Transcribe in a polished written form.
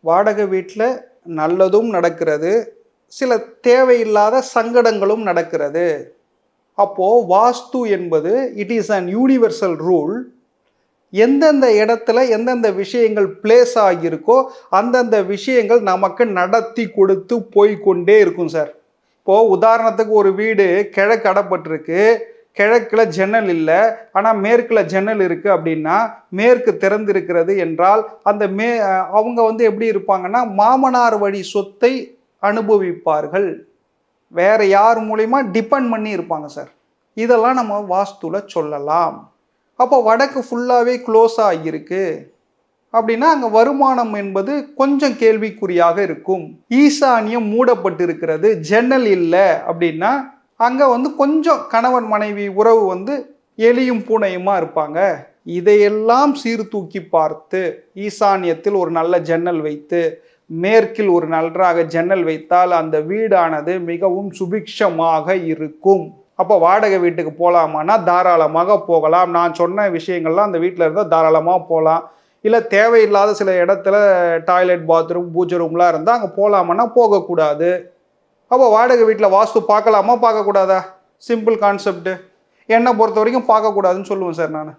வாடகை வீட்டில் நல்லதும் நடக்கிறது, சில தேவையில்லாத சங்கடங்களும் நடக்கிறது. அப்போ வாஸ்து என்பது it is an universal rule. எந்தெந்த இடத்துல எந்தெந்த விஷயங்கள் பிளேஸ் ஆகியிருக்கோ அந்தந்த விஷயங்கள் நமக்கு நடத்தி கொடுத்து போய்க்கொண்டே இருக்கும் சார். இப்போது உதாரணத்துக்கு ஒரு வீடு கிழக்கு அடப்பட்டிருக்கு, கிழக்கில் ஜன்னல் இல்லை, ஆனால் மேற்கில் ஜன்னல் இருக்குது அப்படின்னா, மேற்கு திறந்திருக்கிறது என்றால் அந்த அவங்க வந்து எப்படி இருப்பாங்கன்னா, மாமனார் வழி சொத்தை அனுபவிப்பார்கள். வேற யார் மூலியமா டிபெண்ட் பண்ணி இருப்பாங்க சார். இதெல்லாம் நம்ம வாஸ்துல சொல்லலாம். அப்போ வடக்கு ஃபுல்லாகவே க்ளோஸ் ஆகியிருக்கு அப்படின்னா, அங்கே வருமானம் என்பது கொஞ்சம் கேள்விக்குறியாக இருக்கும். ஈசானியம் மூடப்பட்டிருக்கிறது, ஜன்னல் இல்லை அப்படின்னா, அங்கே வந்து கொஞ்சம் கணவன் மனைவி உறவு வந்து எலியும் பூனையுமா இருப்பாங்க. இதையெல்லாம் சீர்தூக்கி பார்த்து ஈசானியத்தில் ஒரு நல்ல ஜன்னல் வைத்து மேற்கில் ஒரு நன்றாக ஜன்னல் வைத்தால் அந்த வீடானது மிகவும் சுபிக்ஷமாக இருக்கும். அப்போ வாடகை வீட்டுக்கு போகலாமான்னா தாராளமாக போகலாம். நான் சொன்ன விஷயங்கள்லாம் அந்த வீட்டில் இருந்தால் தாராளமாக போகலாம். இல்லை தேவையில்லாத சில இடத்துல டாய்லெட், பாத்ரூம், பூஜை ரூம்லாம் இருந்தால் அங்கே போகலாமான்னா போகக்கூடாது. அப்போ வாடகை வீட்டில் வாஸ்து பார்க்கலாமா பார்க்கக்கூடாதா? Simple concept. என்னை பொறுத்த வரைக்கும் பார்க்கக்கூடாதுன்னு சொல்லுவேன் சார் நான்.